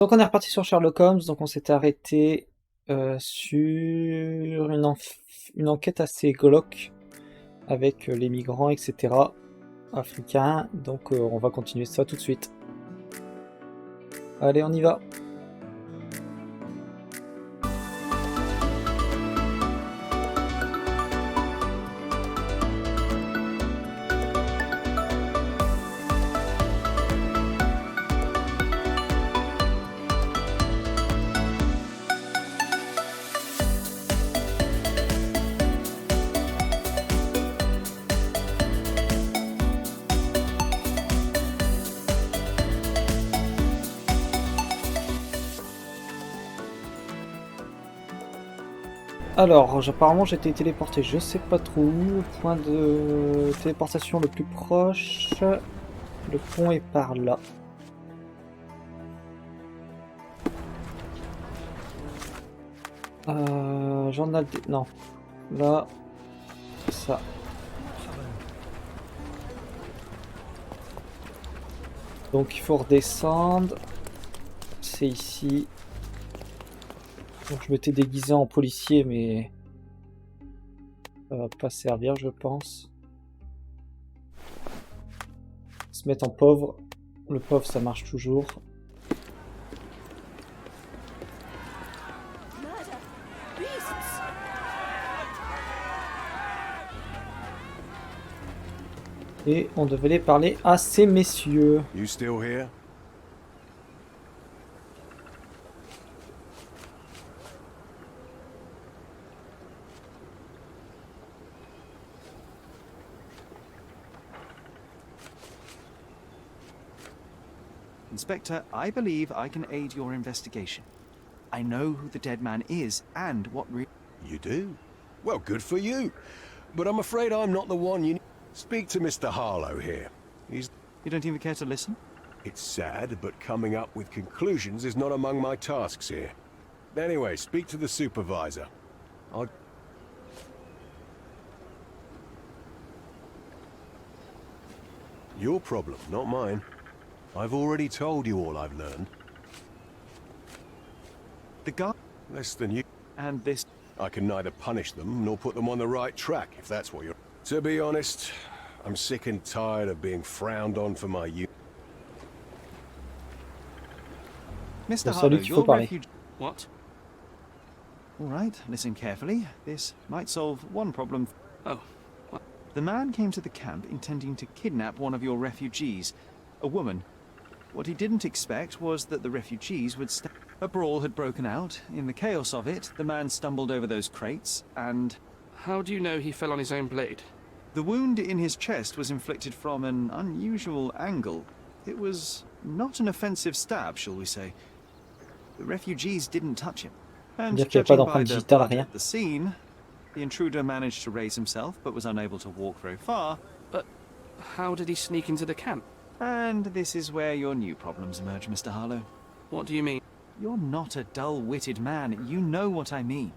Donc on est reparti sur Sherlock Holmes, donc on s'était arrêté sur une enquête assez glauque avec les migrants, etc. africains, donc on va continuer ça tout de suite. Allez, on y va. Alors, apparemment j'ai été téléporté, je sais pas trop où. Point de téléportation le plus proche. Le pont est par là. Journal des... Non. Là. Ça. Donc il faut redescendre. C'est ici. Donc je m'étais déguisé en policier, mais ça va pas servir, je pense. Se mettre en pauvre. Le pauvre, ça marche toujours. Et on devait les parler à ces messieurs. You still here? Inspector, I believe I can aid your investigation. I know who the dead man is and what You do? Well, good for you. But I'm afraid I'm not the one you need. Speak to Mr. Harlow here. You don't even care to listen? It's sad, but coming up with conclusions is not among my tasks here. Anyway, speak to the supervisor. Your problem, not mine. I've already told you all I've learned. The guy... Less than you. And this... I can neither punish them nor put them on the right track, if that's what you're... To be honest, I'm sick and tired of being frowned on for my youth. Mr. Harlow, your refuge... What? All right, listen carefully. This might solve one problem. Oh. What? The man came to the camp intending to kidnap one of your refugees, a woman. What he didn't expect was that the refugees would A brawl had broken out. In the chaos of it, the man stumbled over those crates, and... How do you know he fell on his own blade? The wound in his chest was inflicted from an unusual angle. It was not an offensive stab, shall we say. The refugees didn't touch him. And judging by the blood at the scene, the intruder managed to raise himself, but was unable to walk very far. But how did he sneak into the camp? And this is where your new problems emerge, Mr. Harlow. What do you mean? You're not a dull-witted man. You know what I mean.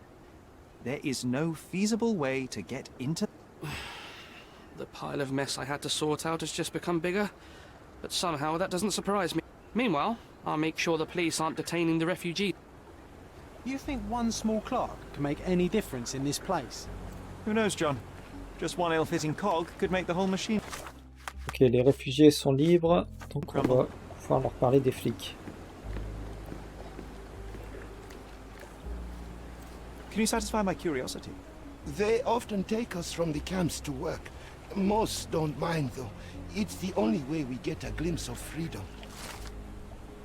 There is no feasible way to get into... The pile of mess I had to sort out has just become bigger, but somehow that doesn't surprise me. Meanwhile, I'll make sure the police aren't detaining the refugees. You think one small clock can make any difference in this place? Who knows, John? Just one ill-fitting cog could make the whole machine. Ok, les réfugiés sont libres, donc on va pouvoir leur parler des flics. Can you satisfy my curiosity? They often take us from the camps to work. Most don't mind, though. It's the only way we get a glimpse of freedom.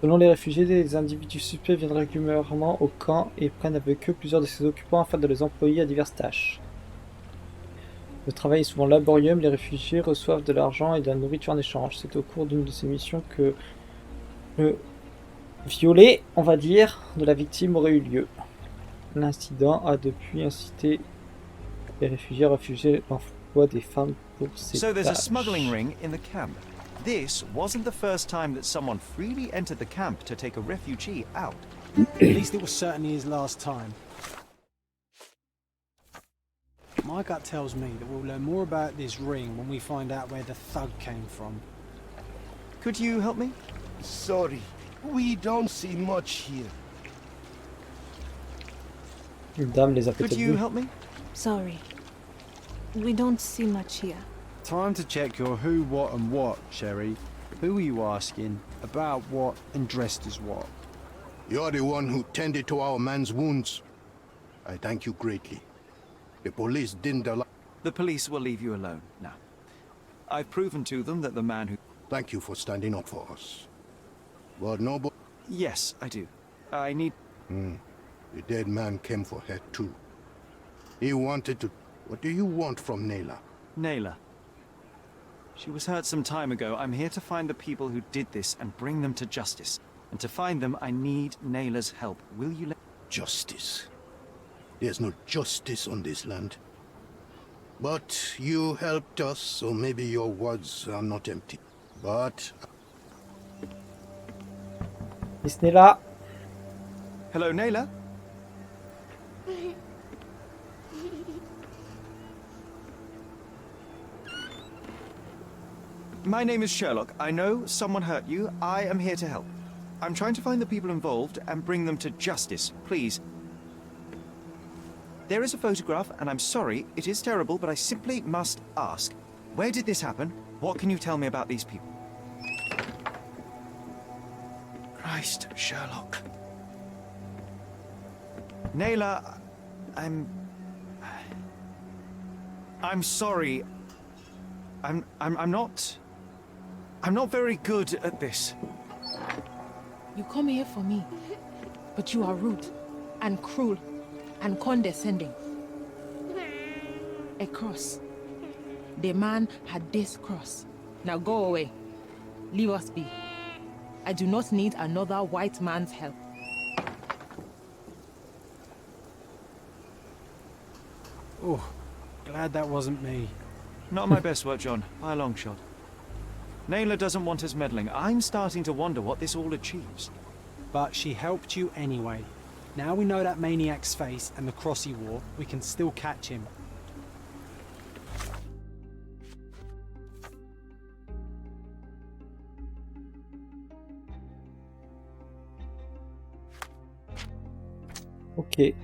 Selon les réfugiés, des individus suspects viennent régulièrement au camp et prennent avec eux plusieurs de ses occupants afin de les employer à diverses tâches. Le travail est souvent laborieux, mais les réfugiés reçoivent de l'argent et de la nourriture en échange. C'est au cours d'une de ces missions que le violet, on va dire, de la victime aurait eu lieu. L'incident a depuis incité les réfugiés à refuser l'emploi des femmes pour ces tâches. So there's a smuggling ring in the camp. This wasn't the first time that someone freely entered the camp to take a refugee out. At least it was certainly his last time. My gut tells me that we'll learn more about this ring when we find out where the thug came from. Could you help me? Sorry, We don't see much here. Une dame les a Could peut-être you vus. help me? Sorry. We don't see much here. Time to check your who, what and what, Sherry. Who are you asking? About what and dressed as what? You're the one who tended to our man's wounds. I thank you greatly. The police didn't allow... The police will leave you alone now. I've proven to them that the man who... Thank you for standing up for us. But nobody... Yes, I do. I need... The dead man came for her too. He wanted to... What do you want from Nayla? Nayla. She was hurt some time ago. I'm here to find the people who did this and bring them to justice. And to find them, I need Nayla's help. Will you let... Justice. There's no justice on this land. But you helped us, so maybe your words are not empty. But... Miss Nayla. Hello, Nayla? My name is Sherlock. I know someone hurt you. I am here to help. I'm trying to find the people involved and bring them to justice. Please. There is a photograph, and I'm sorry, it is terrible, but I simply must ask. Where did this happen? What can you tell me about these people? Christ, Sherlock. Nayla, I'm sorry. I'm not very good at this. You come here for me, but you are rude and cruel and condescending. A cross. The man had this cross. Now go away. Leave us be. I do not need another white man's help. Oh, glad that wasn't me. Not my best work, John, by a long shot. Nayla doesn't want us meddling. I'm starting to wonder what this all achieves. But she helped you anyway. Now we know that maniac's face and the cross he wore, we can still catch him. Ok.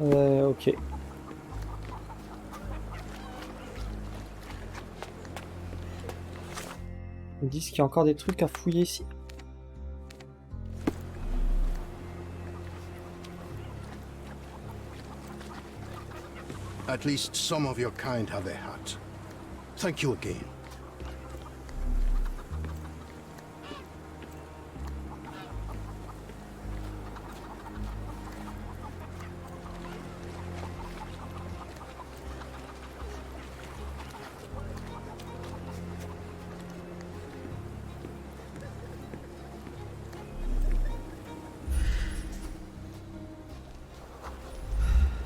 Ok. Ils disent qu'il y a encore des trucs à fouiller ici. At least some of your kind have a hat. Thank you again.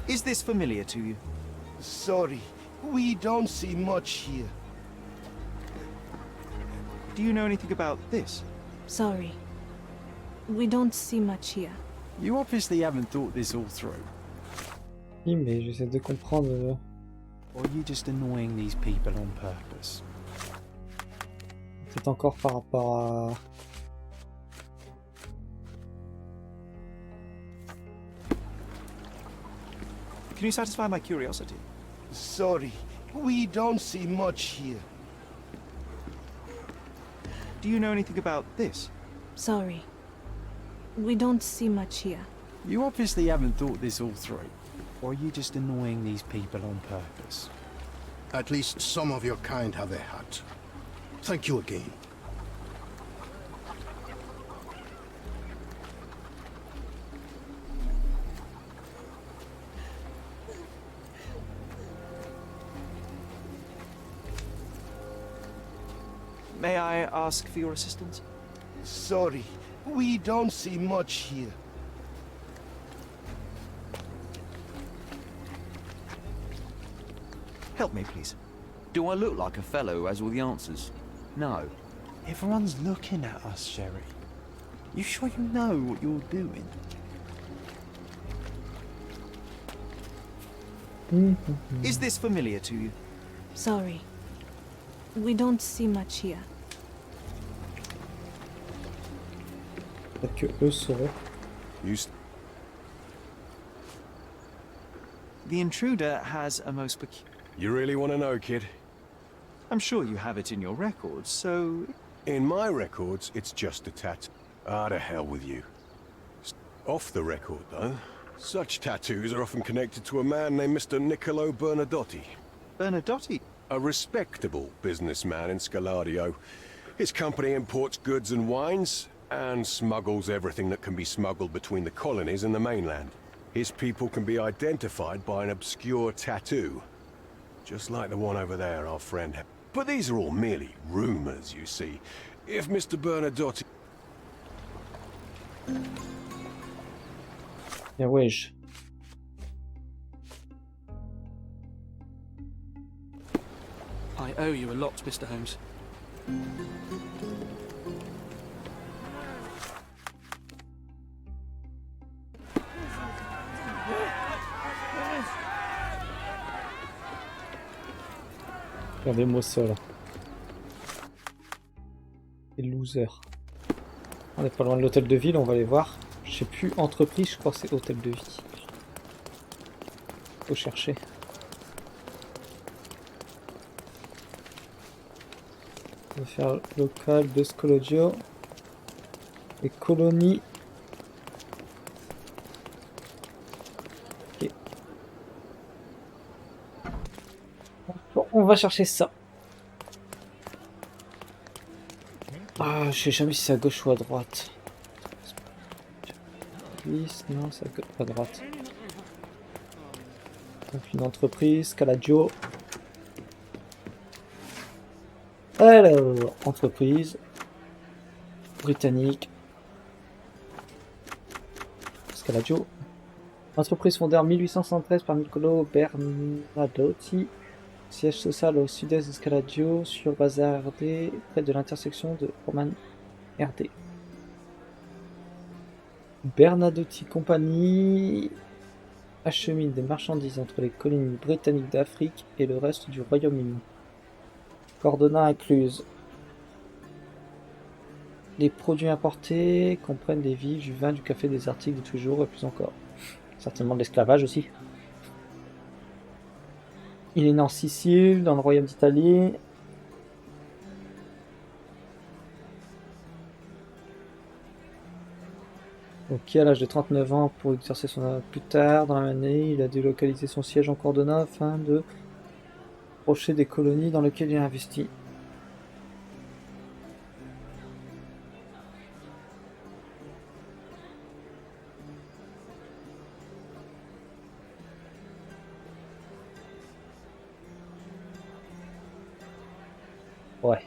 Is this familiar to you? Sorry, we don't see much here. Do you know anything about this? Sorry. We don't see much here. You obviously haven't thought this all through. Oui, mais j'essaie de comprendre. Or are you just annoying these people on purpose? C'est encore par rapport à... Can you satisfy my curiosity? Sorry, we don't see much here. Do you know anything about this? Sorry. We don't see much here. You obviously haven't thought this all through. Or are you just annoying these people on purpose? At least some of your kind have a hat. Thank you again. May I ask for your assistance? Sorry, we don't see much here. Help me, please. Do I look like a fellow who has all the answers? No. Everyone's looking at us, Sherry. You sure you know what you're doing? Is this familiar to you? Sorry. We don't see much here. Peut-être que eux sauront. The intruder has a most peculiar... You really want to know, kid? I'm sure you have it in your records, so... In my records, it's just a tattoo. Ah, to hell with you. Off the record, though, such tattoos are often connected to a man named Mr. Niccolo Bernadotti. Bernadotti? A respectable businessman in Scaladio. His company imports goods and wines, and smuggles everything that can be smuggled between the colonies and the mainland. His people can be identified by an obscure tattoo. Just like the one over there, our friend. But these are all merely rumors, you see. If Mr. Bernadotti... Bien wesh. I owe you a lot, Mr. Holmes. Regardez-moi ça là. Les losers. On n'est pas loin de l'hôtel de ville, on va aller voir. Je sais plus, entreprise, je crois que c'est hôtel de vie. Faut chercher. On va faire local de Scolodio. Et colonie. Ok. Bon, on va chercher ça. Ah, je sais jamais si c'est à gauche ou à droite. Non, c'est à droite. Donc une entreprise, Caladio. Alors, entreprise britannique. Scaladio. Entreprise fondée en 1873 par Niccolo Bernadotti. Siège social au sud-est de Scaladio, sur Bazar RD, près de l'intersection de Roman RD. Bernadotti Compagnie achemine des marchandises entre les colonies britanniques d'Afrique et le reste du Royaume-Uni. Coordonnées incluses. Les produits importés comprennent des vivres, du vin, du café, des articles de tous jours et plus encore. Certainement de l'esclavage aussi. Il est né en Sicile, dans le royaume d'Italie. Ok, à l'âge de 39 ans, pour exercer son plus tard dans l'année, il a délocalisé son siège en Cordona afin de procher des colonies dans lesquelles il a investi. Ouais.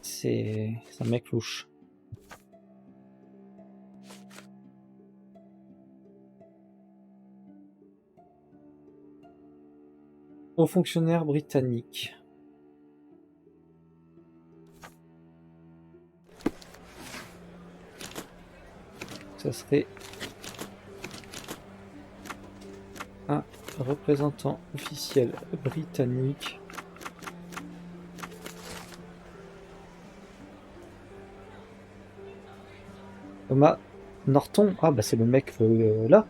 C'est un mec louche. Aux fonctionnaires britanniques. Ça serait un représentant officiel britannique. Thomas Norton, ah bah c'est le mec là.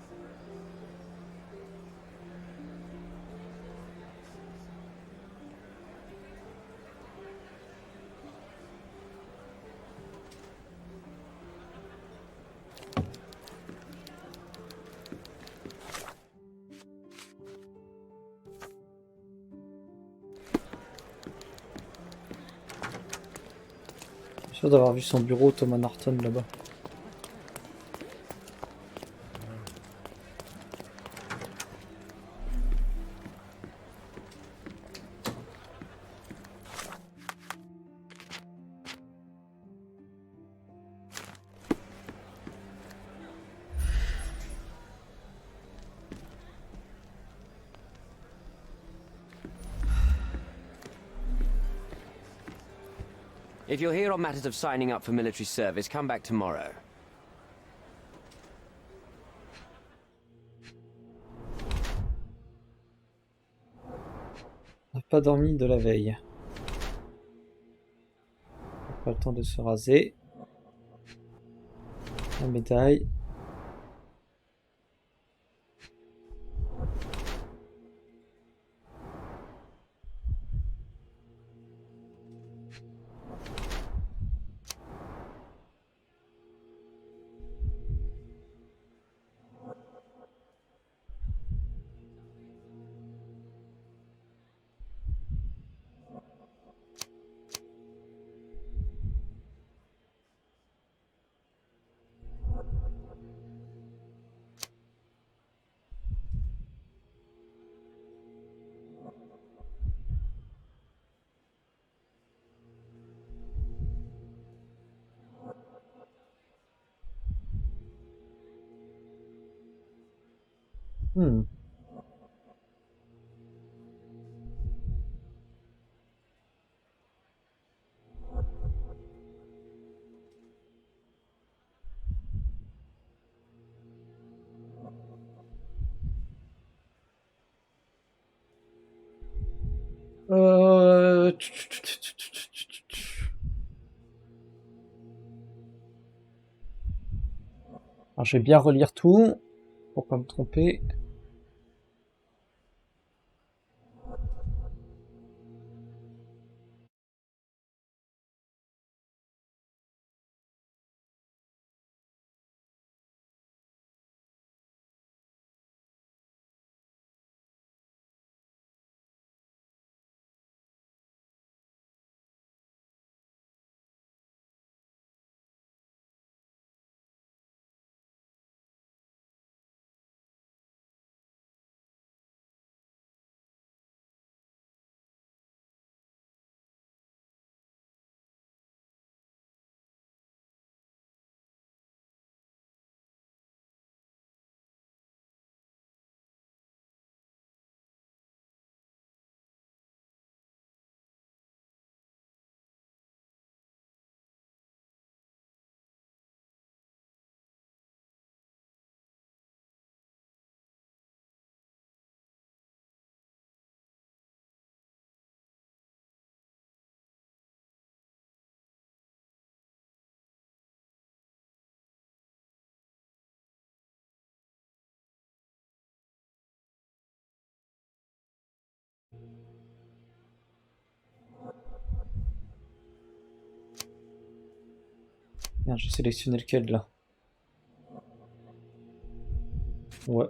Je suis sûr d'avoir vu son bureau, Thomas Norton, là-bas. If you're here on matters of signing up for military service, come back tomorrow. On n'a pas dormi de la veille. Pas le temps de se raser. La médaille. Hmm. Alors, je vais bien relire tout pour pas me tromper. Merde, j'ai sélectionné lequel là. Ouais.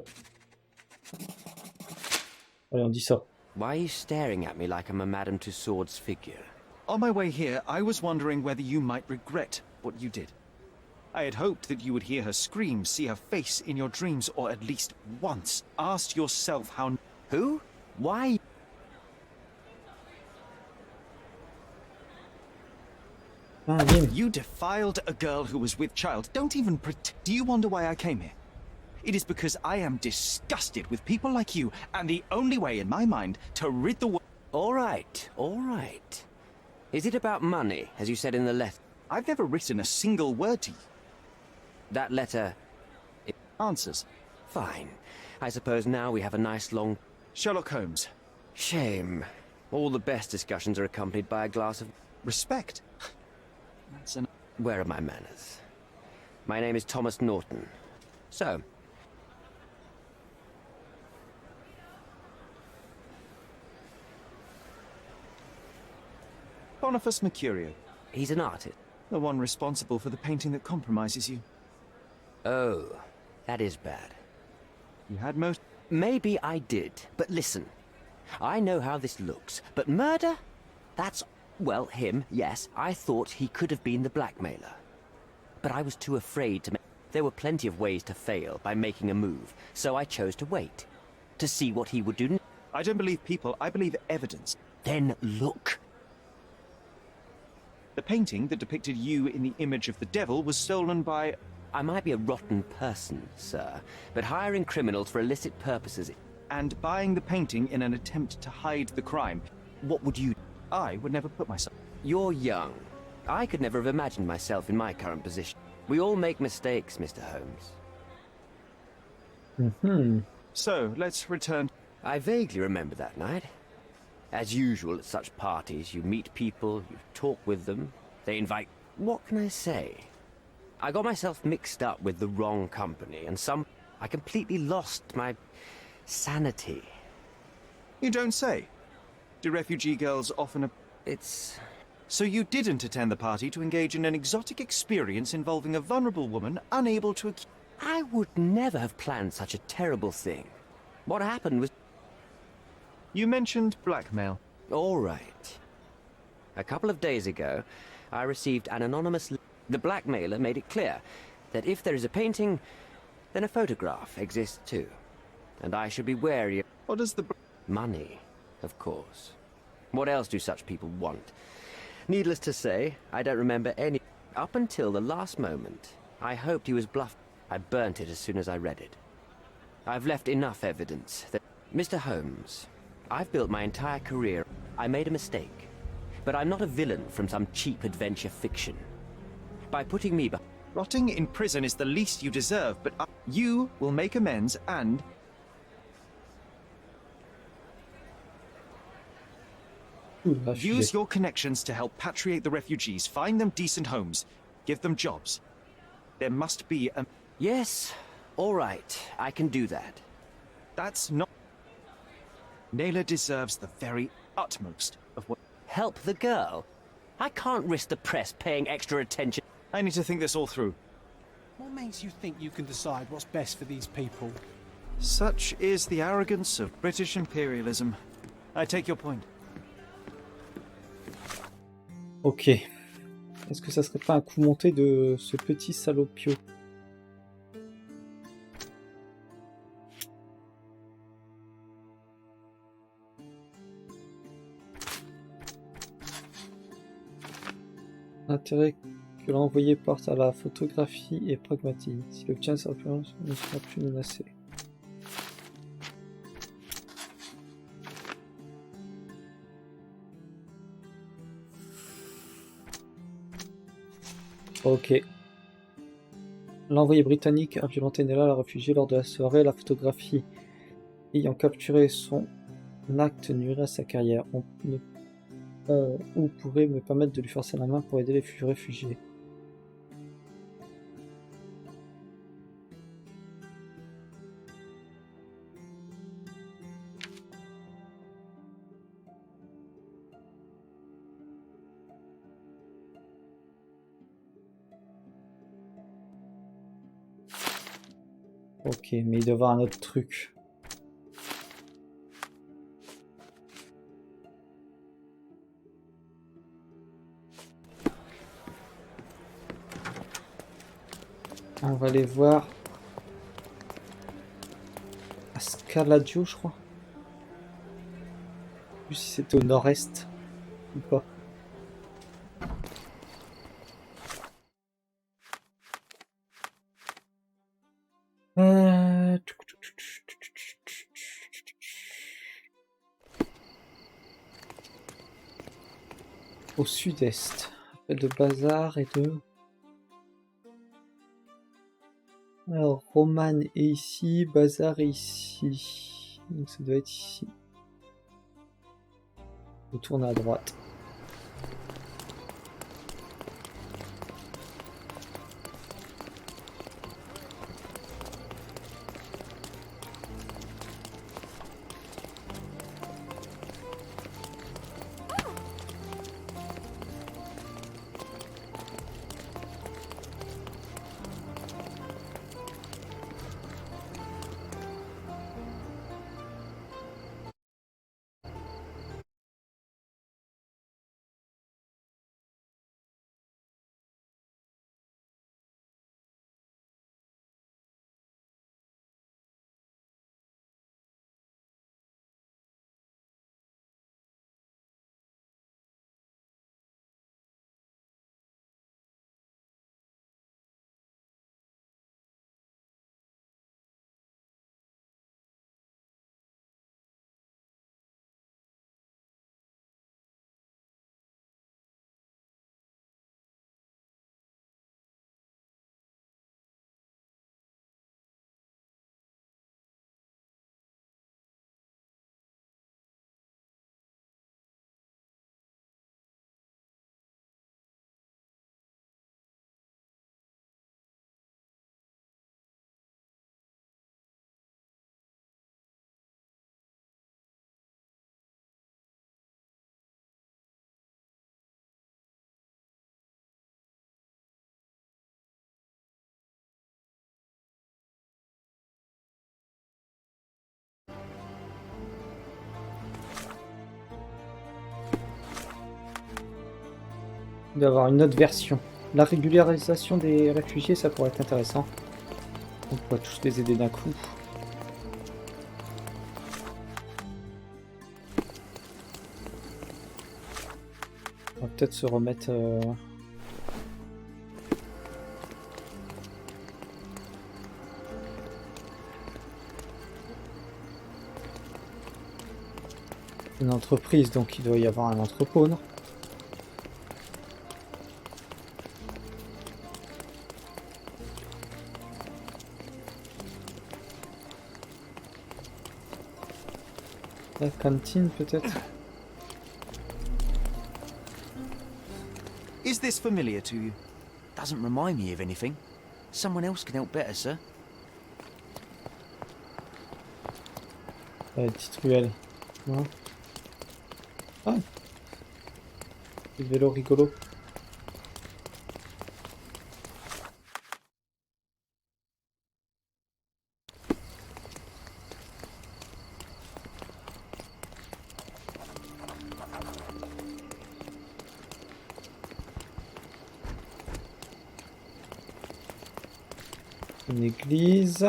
Allez, on dit ça. Why are you staring at me like I'm a Madame Tussauds figure? On my way here, I was wondering whether you might regret what you did. I had hoped that you would hear her scream, see her face in your dreams, or at least once ask yourself how... Who? Why? You defiled a girl who was with child. Don't even pretend. Do you wonder why I came here? It is because I am disgusted with people like you, and the only way in my mind to rid the world... All right, all right. Is it about money, as you said in the letter? I've never written a single word to you. That letter... Answers. Fine. I suppose now we have a nice long... Sherlock Holmes. Shame. All the best discussions are accompanied by a glass of... Respect. That's an... Where are my manners? My name is Thomas Norton. So... Boniface Mercurio. He's an artist. The one responsible for the painting that compromises you. Oh, that is bad. You had most... Maybe I did, but listen. I know how this looks, but murder? That's... Well, him, yes. I thought he could have been the blackmailer. But I was too afraid to make... There were plenty of ways to fail by making a move, so I chose to wait. To see what he would do. I don't believe people, I believe evidence. Then look. The painting that depicted you in the image of the devil was stolen by... I might be a rotten person, sir, but hiring criminals for illicit purposes... And buying the painting in an attempt to hide the crime. What would you... I would never put myself... You're young. I could never have imagined myself in my current position. We all make mistakes, Mr. Holmes. So, let's return... I vaguely remember that night. As usual at such parties, you meet people, you talk with them, they invite... What can I say? I got myself mixed up with the wrong company, and I completely lost my sanity. You don't say. Do refugee girls often... It's... So you didn't attend the party to engage in an exotic experience involving a vulnerable woman unable to... I would never have planned such a terrible thing. What happened was... You mentioned blackmail. All right. A couple of days ago, I received an anonymous... The blackmailer made it clear that if there is a painting, then a photograph exists too. And I should be wary of... What does the... Money, of course. What else do such people want? Needless to say, I don't remember any... Up until the last moment, I hoped he was bluffed. I burnt it as soon as I read it. I've left enough evidence that... Mr. Holmes, I've built my entire career. I made a mistake. But I'm not a villain from some cheap adventure fiction. By putting me behind... Rotting in prison is the least you deserve, but you will make amends and... Use your connections to help patriate the refugees, find them decent homes, give them jobs. There must be a... Yes, all right, I can do that. That's not... Naylor deserves the very utmost of what... Help the girl? I can't risk the press paying extra attention. I need to think this all through. What makes you think you can decide what's best for these people? Such is the arrogance of British imperialism. I take your point. Ok. Est-ce que ça serait pas un coup monté de ce petit salopio? L'intérêt que l'envoyé porte à la photographie est pragmatique. S'il obtient sa réponse, il ne sera plus menacé. Ok. L'envoyé britannique a violenté Nella, la réfugiée, lors de la soirée. La photographie ayant capturé son acte nuirait à sa carrière. Ou pourrait me permettre de lui forcer la main pour aider les réfugiés. Ok, mais il doit y avoir un autre truc. On va aller voir à Scaladio, je crois. Je sais plus si c'était au nord-est ou pas. Au sud-est. De bazar et de... Alors, Roman est ici, Bazar est ici. Donc ça doit être ici. On tourne à droite. Il doit y avoir une autre version. La régularisation des réfugiés, ça pourrait être intéressant. On pourrait tous les aider d'un coup. On va peut-être se remettre... une entreprise, donc il doit y avoir un entrepôt, non? La cantine, peut-être? Is this familiar to you? Doesn't remind me of anything. Someone else can help better, sir. La petite ruelle. Non. Ah, des vélos rigolos. Une église.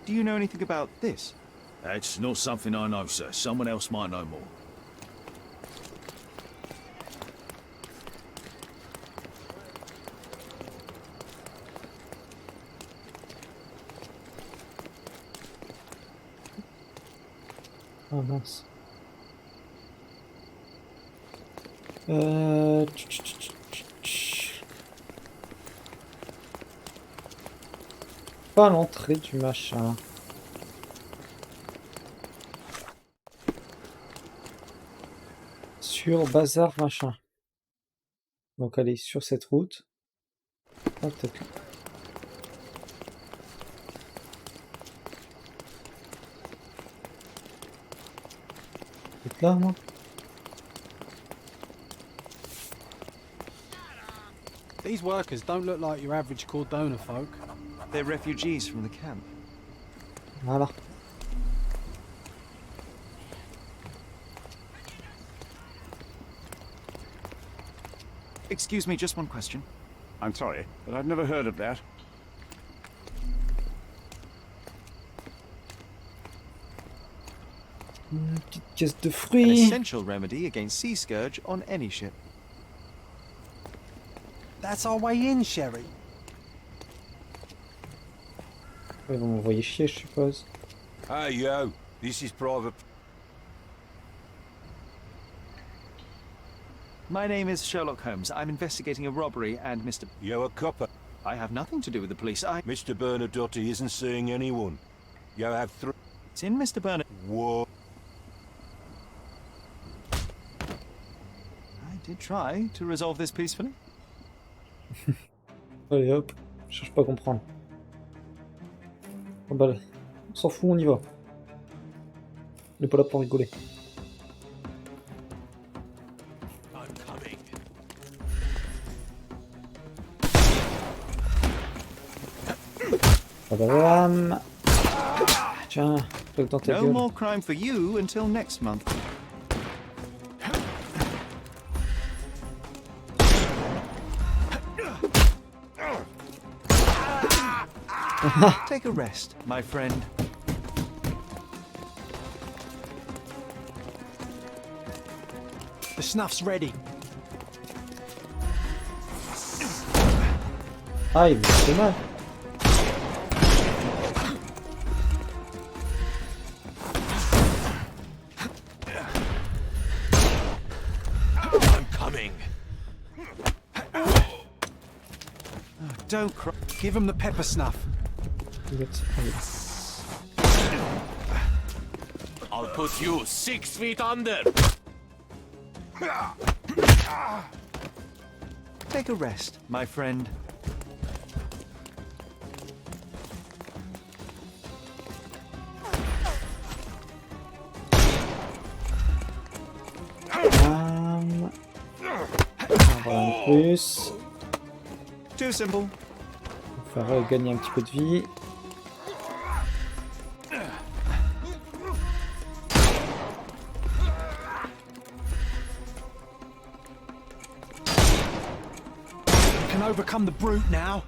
Do you know anything about this? That's not something I know, sir. Someone else might know more. Ah mince. Pas l'entrée du machin. Sur bazar machin. Donc allez sur cette route. Ah, peut-être là. Peut-être là, non? These workers don't look like your average Cordona folk. They're refugees from the camp. Voilà. Excuse me, just one question. I'm sorry, but I've never heard of that. Une petite caisse de An fruits. essential remedy against sea scourge on any ship. That's our way in, Sherry. Ils vont m'envoyer chier, je suppose. Hey, yo. This is private. My name is Sherlock Holmes. I'm investigating a robbery and Mr. You're a copper. I have nothing to do with the police. Mr. Bernadotte isn't seeing anyone. You have three. It's in Mr. Bernard. What? I did try to resolve this peacefully. Allez hop, je cherche pas à comprendre. Oh bah, on s'en fout, on y va. On est pas là pour rigoler. Bam. Tiens, claque dans ta No gueule. more crime for you until next month. Take a rest, my friend. The snuff's ready. Ah, il me fait mal. I'm coming. Don't cry. Give him the pepper snuff. I'll put you 6 feet under. Take a rest, my friend. Voilà un plus. Too simple. On va faire gagner un petit peu de vie. You can overcome the brute now.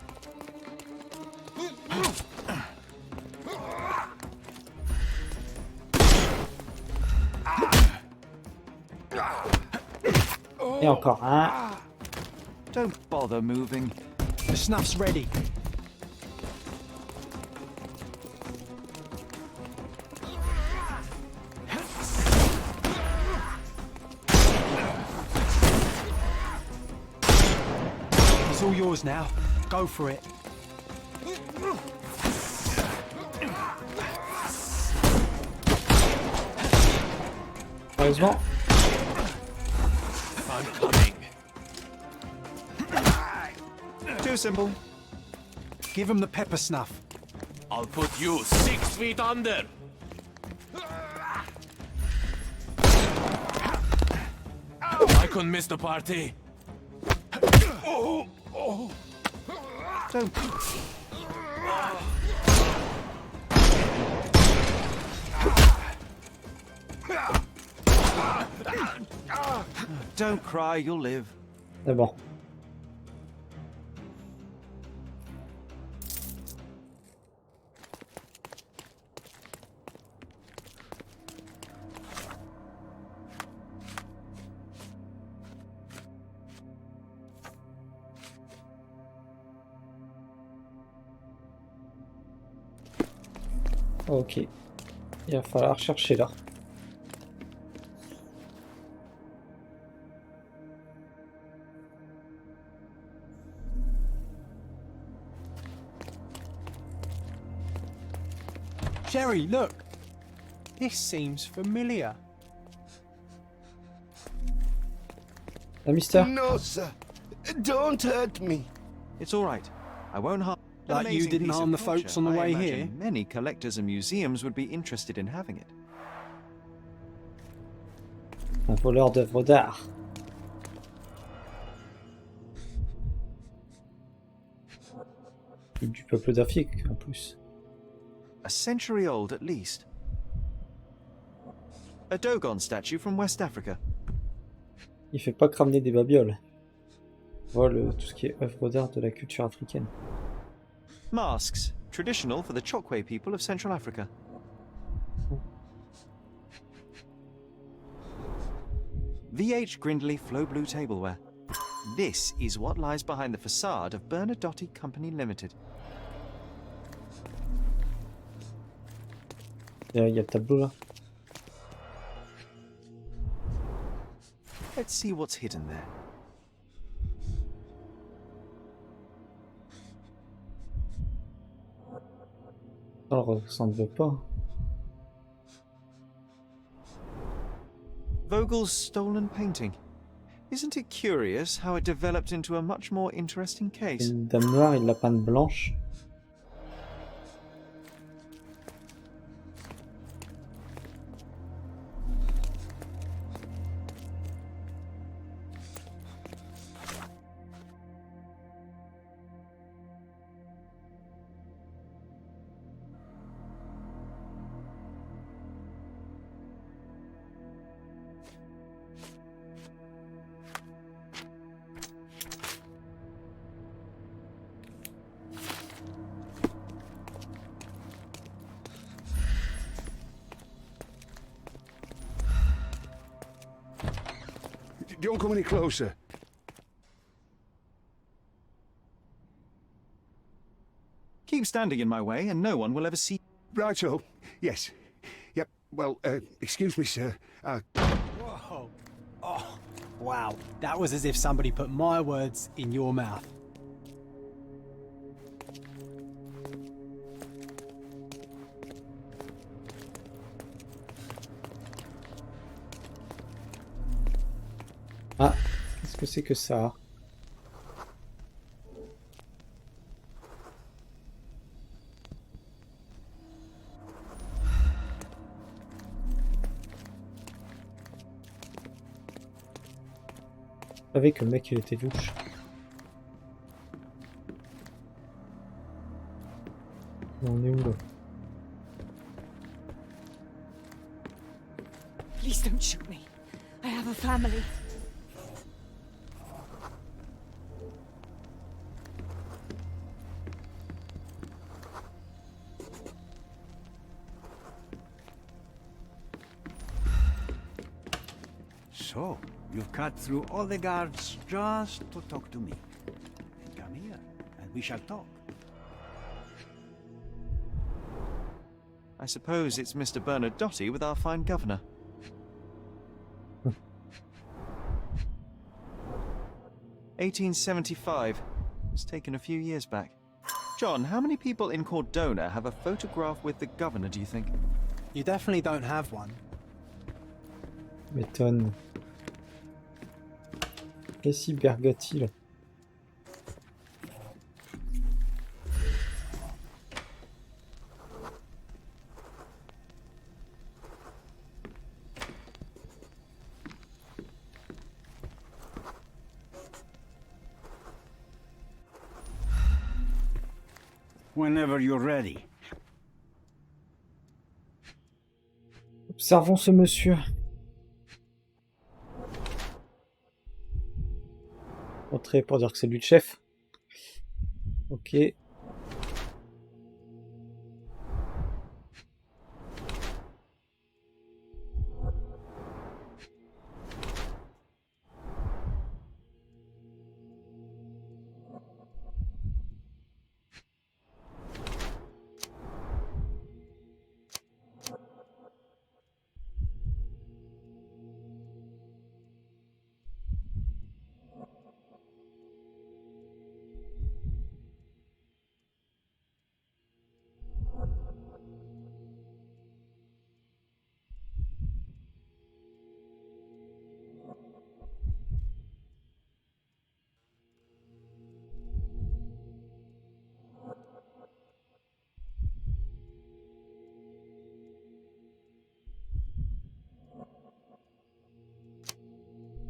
Et encore un. Don't bother moving. The snuff's ready. It's all yours now. Go for it. Heureusement. I'm coming. Too simple. Give him the pepper snuff. I'll put you 6 feet under. I couldn't miss the party. Don't. Don't cry, you'll live. C'est bon. Ok. Il va falloir chercher là. Sherry, look. This seems familiar. La Mister. No, sir. Don't hurt me. It's all right. I won't harm. An Like you amazing didn't piece of harm the culture. folks on the I way imagine here. Many collectors and museums would be interested in having it. Un voleur d'œuvres d'art. du peuple d'Afrique en plus. A century old at least. A Dogon statue from West Africa. Il fait pas que ramener des babioles. Voilà tout ce qui est œuvre d'art de la culture africaine. Masks, traditional for the Chokwe people of Central Africa. VH Grindley Flow Blue tableware. This is what lies behind the facade of Bernadotte Company Limited. Il y a le tableau là. Let's see what's hidden there. Ça ne ressemble pas. Vogel's stolen painting. Isn't it curious how it developed into a much more interesting case? Une dame noire, il l'a peinte blanche. Don't come any closer. Keep standing in my way and no one will ever see. Righto. Yes. Yep. Well, excuse me, sir. Whoa. Oh, wow. That was as if somebody put my words in your mouth. Ah, qu'est-ce que c'est que ça? Je savais que le mec il était louche. On est où là? Please don't shoot me. I have a family. So, you've cut through all the guards just to talk to me. And come here, and we shall talk. I suppose it's Mr. Bernadotte with our fine governor. (1875). It's taken a few years back. John, how many people in Cordona have a photograph with the governor, do you think? You definitely don't have one. M'étonne. Qu'est-ce qu'il berga-t-il? Whenever you're ready. Observons ce monsieur. Entrer pour dire que c'est lui le chef. Ok.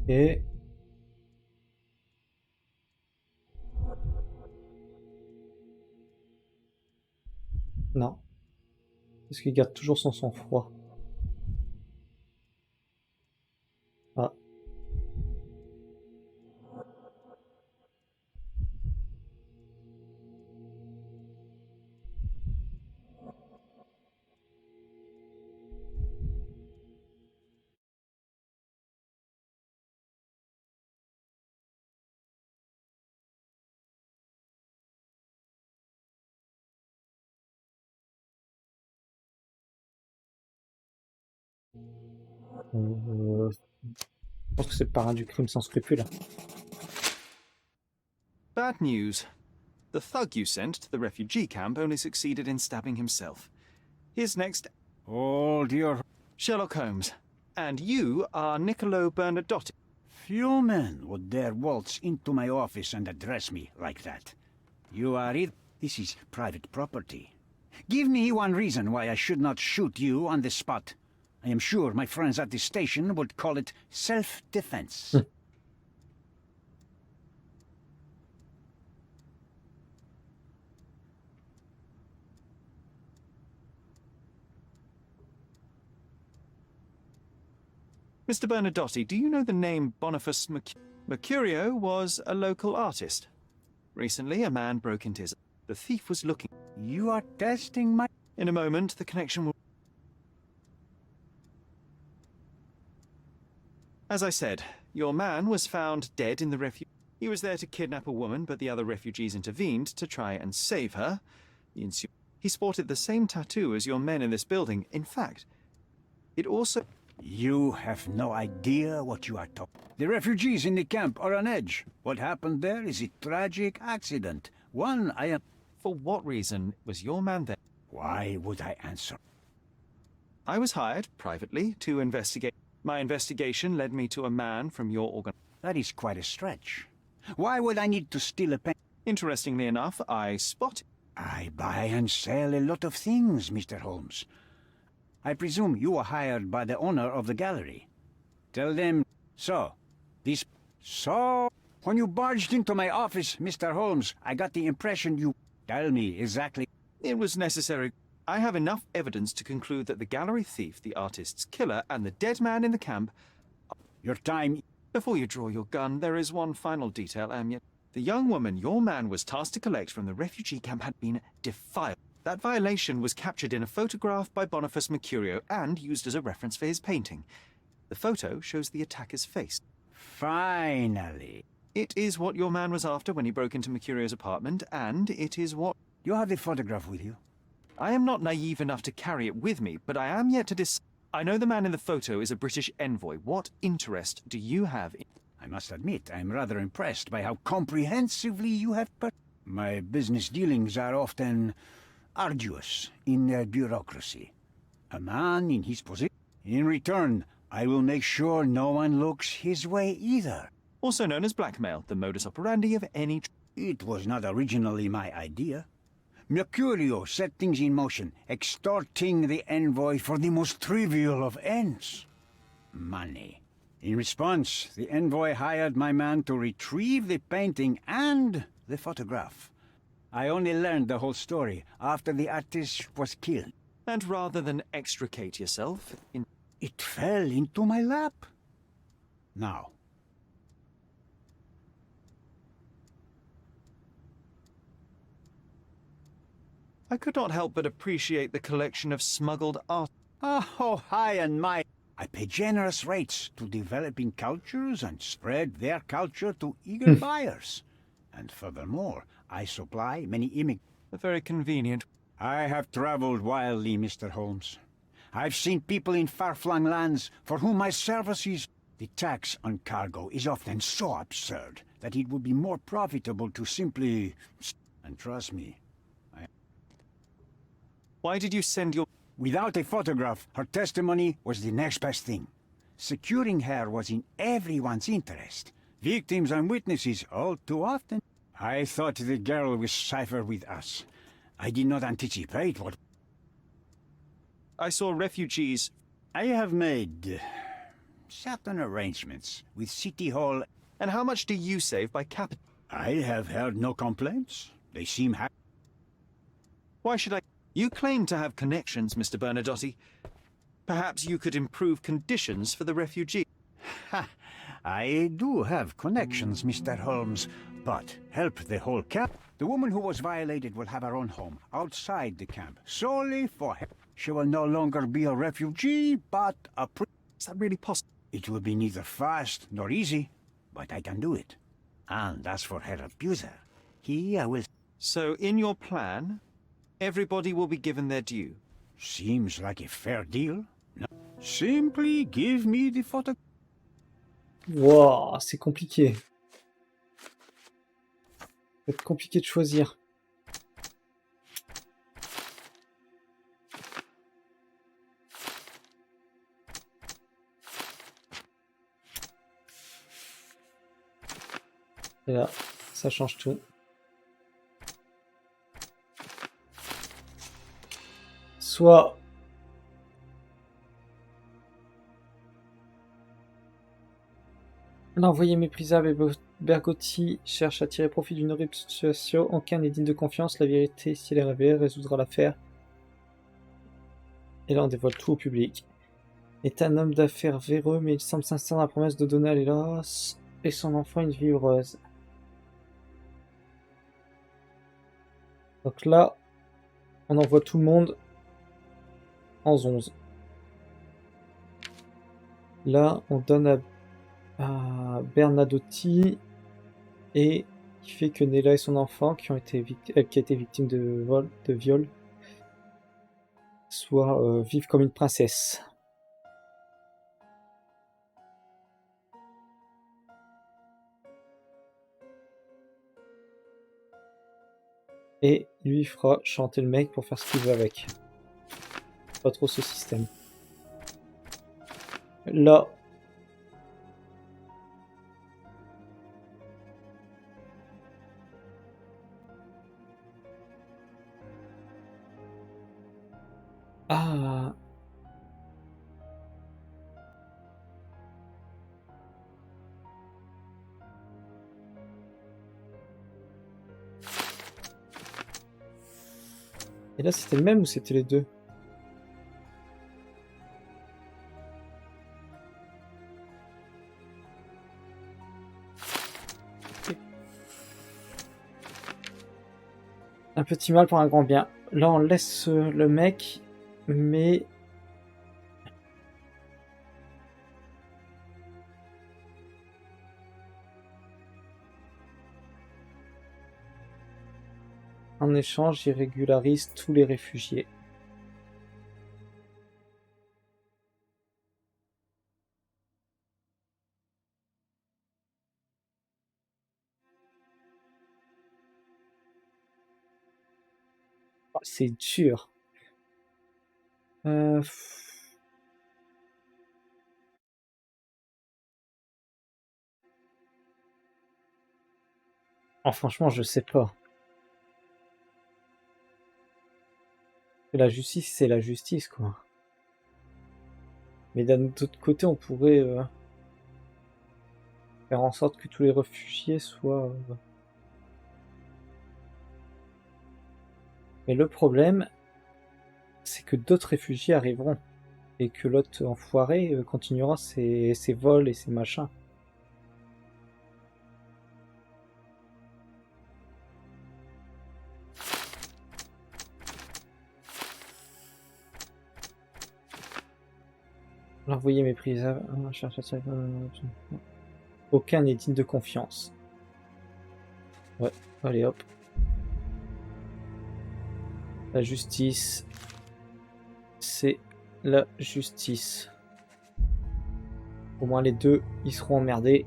Et Non. Parce qu'il garde toujours son sang-froid. Ah. Je pense que c'est le parrain du crime sans scrupule. Bad news. The thug you sent to the refugee camp only succeeded in stabbing himself. Here's next. Hold your... Sherlock Holmes. And you are Niccolo Bernadotti. Few men would dare waltz into my office and address me like that. You are it. This is private property. Give me one reason why I should not shoot you on the spot. I am sure my friends at the station would call it self-defense. Mr. Bernadotti, do you know the name Boniface Mercurio was a local artist? Recently, a man broke into his... The thief was looking... You are testing my... In a moment, the connection will... As I said, your man was found dead in the refuge. He was there to kidnap a woman, but the other refugees intervened to try and save her. He sported the same tattoo as your men in this building. In fact, it also... You have no idea what you are talking. The refugees in the camp are on edge. What happened there is a tragic accident. One I am... For what reason was your man there? Why would I answer? I was hired, privately, to investigate. My investigation led me to a man from your organ... That is quite a stretch. Why would I need to steal a pen? Interestingly enough, I spotted... I buy and sell a lot of things, Mr. Holmes. I presume you were hired by the owner of the gallery. Tell them... So, when you barged into my office, Mr. Holmes, I got the impression you... Tell me exactly... It was necessary. I have enough evidence to conclude that the gallery thief, the artist's killer, and the dead man in the camp... Your time... Before you draw your gun, there is one final detail, Amiet. The young woman your man was tasked to collect from the refugee camp had been defiled. That violation was captured in a photograph by Boniface Mercurio and used as a reference for his painting. The photo shows the attacker's face. Finally. It is what your man was after when he broke into Mercurio's apartment, and it is what... You have the photograph with you? I am not naive enough to carry it with me, but I am yet to I know the man in the photo is a British envoy. What interest do you have in... I must admit, I'm rather impressed by how comprehensively you have... My business dealings are often... arduous in their bureaucracy. A man in his position. In return, I will make sure no one looks his way either. Also known as blackmail, the modus operandi of any... It was not originally my idea. Mercurio set things in motion, extorting the envoy for the most trivial of ends. Money. In response, the envoy hired my man to retrieve the painting and the photograph. I only learned the whole story after the artist was killed. And rather than extricate yourself... It fell into my lap. Now. I could not help but appreciate the collection of smuggled art. Oh, high and mighty. I pay generous rates to developing cultures and spread their culture to eager buyers. And furthermore, I supply many immigrants. Very convenient. I have traveled wildly, Mr. Holmes. I've seen people in far-flung lands for whom my services... The tax on cargo is often so absurd that it would be more profitable to simply... And trust me, Why did you send your... Without a photograph, her testimony was the next best thing. Securing her was in everyone's interest. Victims and witnesses all too often. I thought the girl was safer with us. I did not anticipate what... I saw refugees... I have made... certain arrangements with City Hall... And how much do you save by I have heard no complaints. They seem happy. Why should I... You claim to have connections, Mr. Bernadotte. Perhaps you could improve conditions for the refugees. Ha! I do have connections, Mr. Holmes, but help the whole camp. The woman who was violated will have her own home outside the camp, solely for her. She will no longer be a refugee, but a Is that really possible? It will be neither fast nor easy, but I can do it. And as for her abuser, I will... So, in your plan, everybody will be given their due? Seems like a fair deal. No. Simply give me the photo... Wow, c'est compliqué. C'est compliqué de choisir. Et là, ça change tout. Soit l'envoyé méprisable et Bergotti cherche à tirer profit d'une horrible situation. Aucun n'est digne de confiance. La vérité, si elle est révélée, résoudra l'affaire. Et là, on dévoile tout au public. Est un homme d'affaires véreux, mais il semble sincère dans la promesse de donner à l'hélas et son enfant une vie heureuse. Donc là, on envoie tout le monde en 11. Là, on donne à Bernadotti et qui fait que Nella et son enfant, qui a été victime de viol, vivent comme une princesse. Et lui fera chanter le mec pour faire ce qu'il veut avec. Pas trop ce système. Là. Ah. Et là, c'était le même ou c'était les deux? Un petit mal pour un grand bien. Là, on laisse le mec, mais... En échange, il régularise tous les réfugiés. Oh, c'est dur. Oh, franchement, je sais pas. La justice, c'est la justice, quoi. Mais d'un autre côté, on pourrait faire en sorte que tous les réfugiés soient... Mais le problème, c'est que d'autres réfugiés arriveront. Et que l'autre enfoiré continuera ses vols et ses machins. L'envoyé méprisable. Aucun n'est digne de confiance. Ouais, allez hop. La justice. C'est la justice. Au moins les deux, ils seront emmerdés.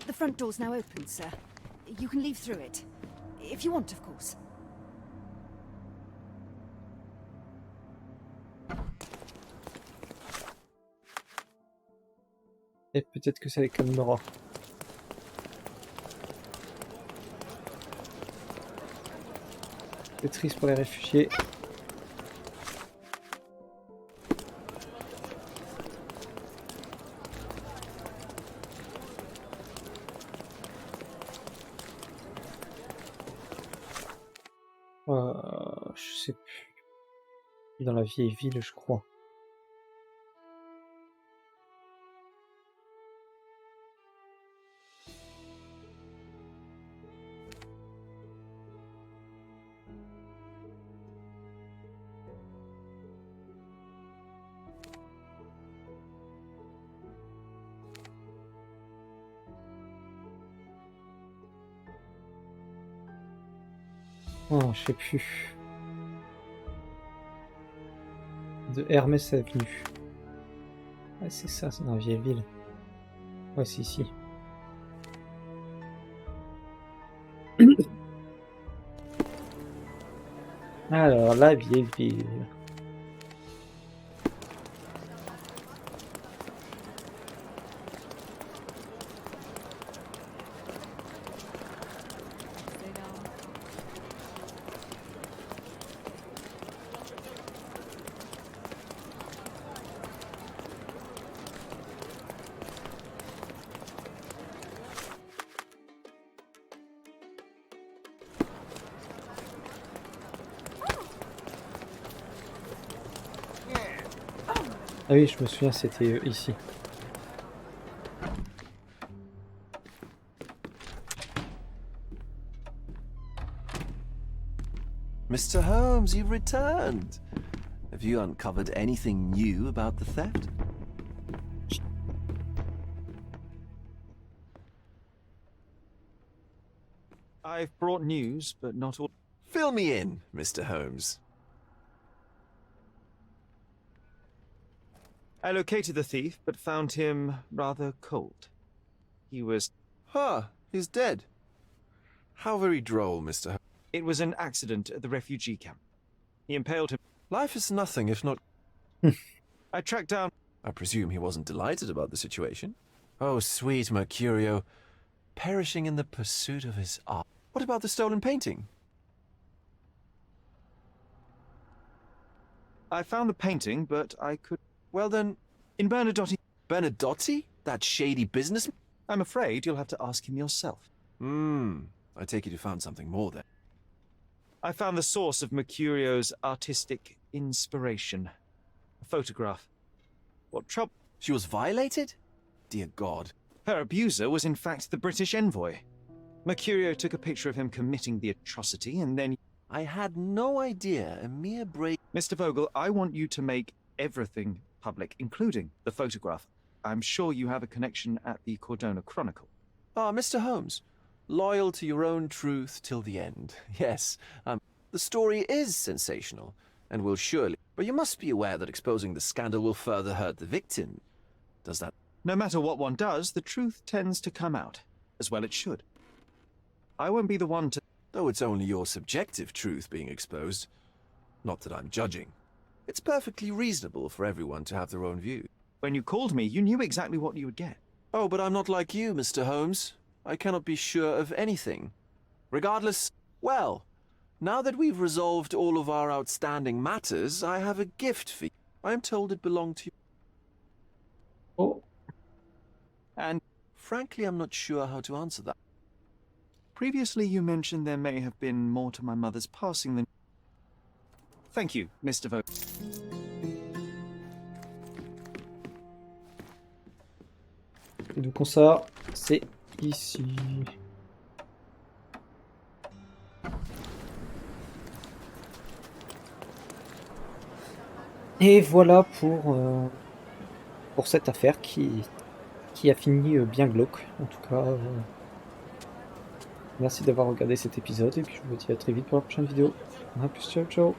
The front door's now open, sir. You can leave through it. If you want, of course. Et peut-être que ça les calmera. C'est triste pour les réfugiés. Je sais plus. Dans la vieille ville, je crois. Oh, je sais plus. De Hermès Avenue. Ouais, c'est ça, c'est dans la vieille ville. Ouais, c'est ici. Alors, la vieille ville. Ah oui, je me souviens, c'était ici. Mr. Holmes, you've returned. Have you uncovered anything new about the theft? I've brought news, but not all. Fill me in, Mr. Holmes. I located the thief, but found him rather cold. He was... he's dead. How very droll, Mr. Holmes. It was an accident at the refugee camp. He impaled him. Life is nothing if not... I tracked down... I presume he wasn't delighted about the situation. Oh, sweet Mercurio. Perishing in the pursuit of his art. What about the stolen painting? I found the painting, but I could... Well then... In Bernadotte... Bernadotte? That shady businessman? I'm afraid you'll have to ask him yourself. I take it you found something more then. I found the source of Mercurio's artistic inspiration. A photograph. What trouble? She was violated? Dear God. Her abuser was in fact the British envoy. Mercurio took a picture of him committing the atrocity and then... I had no idea, a mere break... Mr. Vogel, I want you to make everything public, including the photograph. I'm sure you have a connection at the Cordona Chronicle. Ah, Mr. Holmes. Loyal to your own truth till the end. Yes, the story is sensational, and will surely... But you must be aware that exposing the scandal will further hurt the victim. Does that... No matter what one does, the truth tends to come out. As well it should. I won't be the one to... Though it's only your subjective truth being exposed. Not that I'm judging. It's perfectly reasonable for everyone to have their own view. When you called me, you knew exactly what you would get. Oh, but I'm not like you, Mr. Holmes. I cannot be sure of anything. Regardless, well, now that we've resolved all of our outstanding matters, I have a gift for you. I am told it belonged to you. Oh. And frankly, I'm not sure how to answer that. Previously, you mentioned there may have been more to my mother's passing than... Thank you, Mr. Vogel. Et donc on sort, c'est ici. Et voilà pour cette affaire qui a fini bien glauque. En tout cas, merci d'avoir regardé cet épisode et puis je vous dis à très vite pour la prochaine vidéo. A plus, ciao ciao.